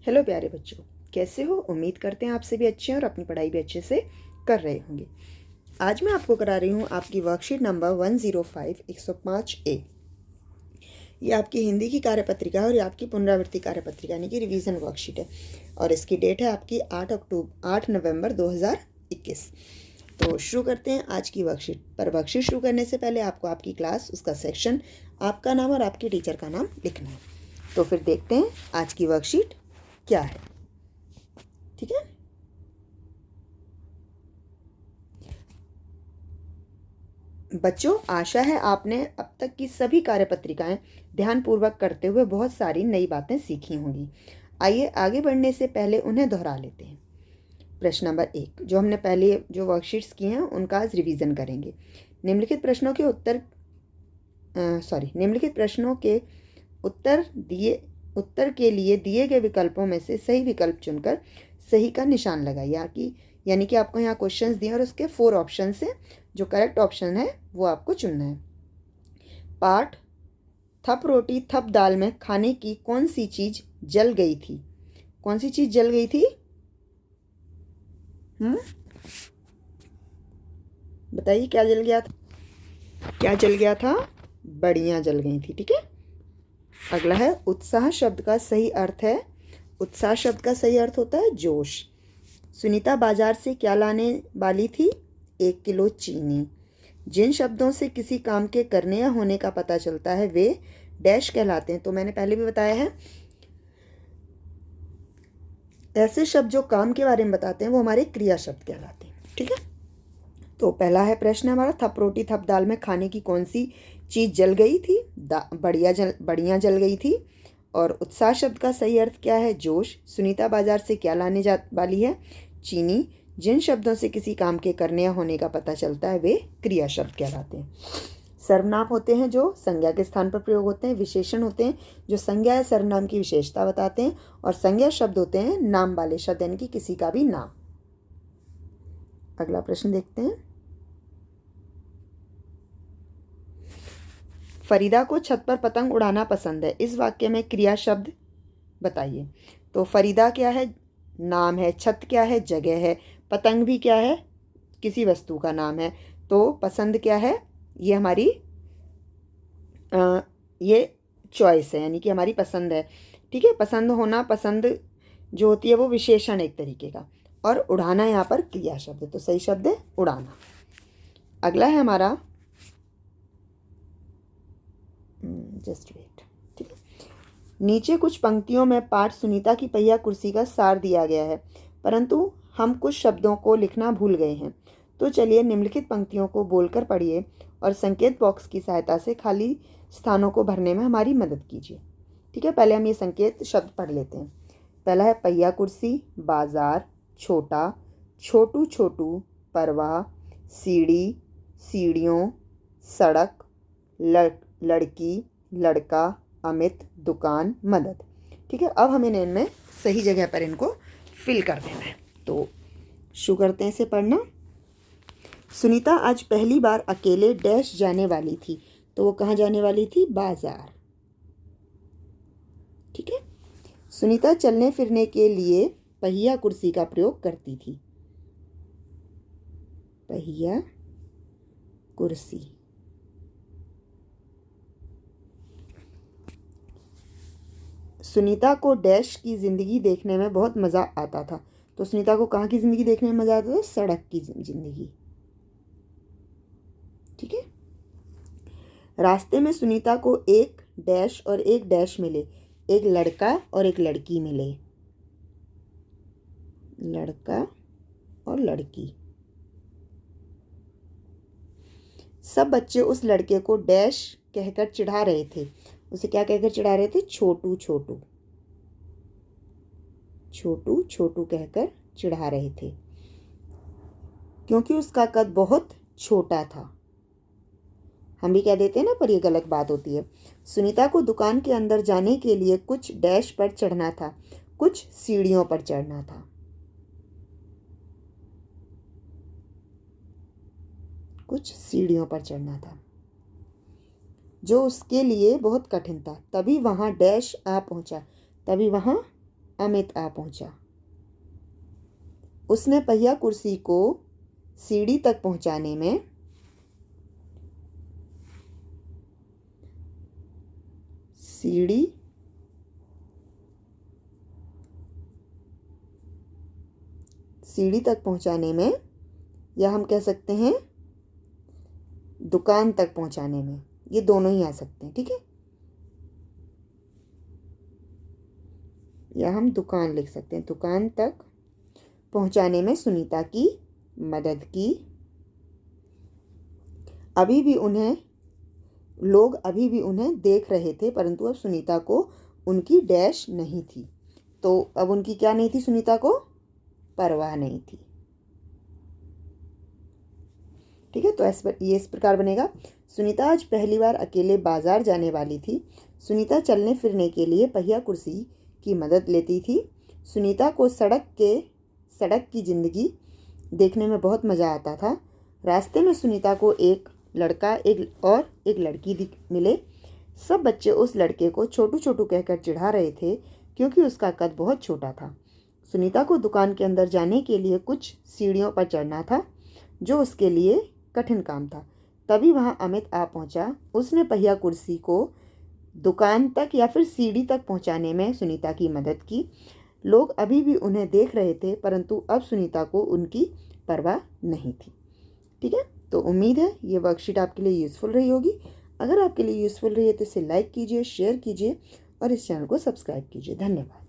Hello प्यारे बच्चों, कैसे हो? उम्मीद करते हैं आप सभी अच्छे हैं और अपनी पढ़ाई भी अच्छे से कर रहे होंगे। आज मैं आपको करा रही हूँ आपकी वर्कशीट नंबर 105 105A। ये आपकी हिंदी की कार्यपत्रिका है और ये आपकी पुनरावृत्ति कार्यपत्रिका यानी कि रिवीजन वर्कशीट है और इसकी डेट है आपकी 8 नवंबर 2021। तो शुरू करते हैं आज की वर्कशीट। पर वर्कशीट शुरू करने से पहले आपको आपकी क्लास, उसका सेक्शन, आपका नाम और आपके टीचर का नाम लिखना है। तो फिर देखते हैं आज की वर्कशीट क्या है। ठीक है, बच्चों, आशा है आपने अब तक की सभी कार्यपत्रिकाएं ध्यानपूर्वक करते हुए बहुत सारी नई बातें सीखी होंगी। आइए आगे बढ़ने से पहले उन्हें दोहरा लेते हैं। प्रश्न नंबर 1, जो हमने पहले जो वर्कशीट्स की हैं उनका आज रिवीजन करेंगे। निम्नलिखित प्रश्नों के उत्तर के लिए दिए गए विकल्पों में से सही विकल्प चुनकर सही का निशान लगाइए। यानी कि आपको यहाँ क्वेश्चंस दिए और उसके 4 ऑप्शन हैं। जो करेक्ट ऑप्शन है वो आपको चुनना है। पाठ, थप रोटी थप दाल में खाने की कौन सी चीज जल गई थी? कौन सी चीज जल गई थी? बताइए, क्या जल गया था? क्या जल गया था? बड़ियां जल गई थी। ठीक है, अगला है उत्साह शब्द का सही अर्थ है। उत्साह शब्द का सही अर्थ होता है जोश। सुनीता बाजार से क्या लाने वाली थी? 1 किलो चीनी। जिन शब्दों से किसी काम के करने या होने का पता चलता है वे डैश कहलाते हैं। तो मैंने पहले भी बताया है, ऐसे शब्द जो काम के बारे में बताते हैं वो हमारे क्रिया शब्द कहलाते हैं। ठीक है, तो पहला है प्रश्न हमारा, थप रोटी थप दाल में खाने की कौन सी चीज जल गई थी? बढ़िया जल गई थी। और उत्साह शब्द का सही अर्थ क्या है? जोश। सुनीता बाजार से क्या लाने जा वाली है? चीनी। जिन शब्दों से किसी काम के करने या होने का पता चलता है वे क्रिया शब्द कहलाते हैं। सर्वनाम होते हैं जो संज्ञा के स्थान पर प्रयोग होते हैं। विशेषण होते हैं जो संज्ञा या सर्वनाम की विशेषता बताते हैं। और संज्ञा शब्द होते हैं नाम वाले शब्द यानी कि किसी का भी नाम। अगला प्रश्न देखते हैं। फरीदा को छत पर पतंग उड़ाना पसंद है। इस वाक्य में क्रिया शब्द बताइए। तो फरीदा क्या है? नाम है। छत क्या है? जगह है। पतंग भी क्या है? किसी वस्तु का नाम है। तो पसंद क्या है? ये हमारी ये चॉइस है यानी कि हमारी पसंद है। ठीक है, पसंद होना, पसंद जो होती है वो विशेषण एक तरीके का। और उड़ाना यहाँ पर क्रिया शब्द है, तो सही शब्द है उड़ाना। अगला है हमारा, जस्ट वेट। ठीक है, नीचे कुछ पंक्तियों में पाठ सुनीता की पहिया कुर्सी का सार दिया गया है, परंतु हम कुछ शब्दों को लिखना भूल गए हैं। तो चलिए निम्नलिखित पंक्तियों को बोलकर पढ़िए और संकेत बॉक्स की सहायता से खाली स्थानों को भरने में हमारी मदद कीजिए। ठीक है, पहले हम ये संकेत शब्द पढ़ लेते हैं। पहला है पहिया कुर्सी, बाजार, छोटा, छोटू छोटू, परवाह, सीढ़ी, सीढ़ियों, सड़क, लड़की, लड़का, अमित, दुकान, मदद। ठीक है, अब हमें इनमें सही जगह पर इनको फिल कर देना है। तो शुरू करते हैं इसे पढ़ना। सुनीता आज पहली बार अकेले डैश जाने वाली थी। तो वो कहाँ जाने वाली थी? बाजार। ठीक है, सुनीता चलने फिरने के लिए पहिया कुर्सी का प्रयोग करती थी। पहिया कुर्सी। सुनीता को डैश की जिंदगी देखने में बहुत मजा आता था। तो सुनीता को कहाँ की जिंदगी देखने में मजा आता था? सड़क की जिंदगी। ठीक है, रास्ते में सुनीता को एक डैश और एक डैश मिले। एक लड़का और एक लड़की मिले। लड़का और लड़की। सब बच्चे उस लड़के को डैश कहकर चिढ़ा रहे थे। उसे क्या कहकर चिढ़ा रहे थे? छोटू छोटू। छोटू छोटू कहकर चिढ़ा रहे थे क्योंकि उसका कद बहुत छोटा था। हम भी कह देते हैं ना, पर यह गलत बात होती है। सुनीता को दुकान के अंदर जाने के लिए कुछ डैश पर चढ़ना था, कुछ सीढ़ियों पर चढ़ना था। कुछ सीढ़ियों पर चढ़ना था जो उसके लिए बहुत कठिन था। तभी वहां डैश आ पहुंचा। तभी वहां अमित आ पहुंचा। उसने पहिया कुर्सी को सीढ़ी तक पहुंचाने में सीढ़ी तक पहुंचाने में, या हम कह सकते हैं दुकान तक पहुंचाने में, ये दोनों ही आ सकते हैं, ठीक है। या हम दुकान लिख सकते हैं, दुकान तक पहुंचाने में सुनीता की मदद की। लोग अभी भी उन्हें देख रहे थे, परंतु अब सुनीता को उनकी डैश नहीं थी। तो अब उनकी क्या नहीं थी? सुनीता को परवाह नहीं थी। ठीक है, तो ये इस प्रकार बनेगा। सुनीता आज पहली बार अकेले बाजार जाने वाली थी। सुनीता चलने फिरने के लिए पहिया कुर्सी की मदद लेती थी। सुनीता को सड़क की जिंदगी देखने में बहुत मज़ा आता था। रास्ते में सुनीता को एक लड़का एक लड़की मिले। सब बच्चे उस लड़के को छोटू छोटू कहकर चिढ़ा रहे थे, क्योंकि उसका कद बहुत छोटा था। सुनीता को दुकान के अंदर जाने के लिए कुछ सीढ़ियों पर चढ़ना था, जो उसके लिए कठिन काम था। तभी वहाँ अमित आ पहुँचा। उसने पहिया कुर्सी को दुकान तक या फिर सीढ़ी तक पहुँचाने में सुनीता की मदद की। लोग अभी भी उन्हें देख रहे थे, परंतु अब सुनीता को उनकी परवाह नहीं थी। ठीक है, तो उम्मीद है ये वर्कशीट आपके लिए यूज़फुल रही होगी। अगर आपके लिए यूज़फुल रही है तो इसे लाइक कीजिए, शेयर कीजिए और इस चैनल को सब्सक्राइब कीजिए। धन्यवाद।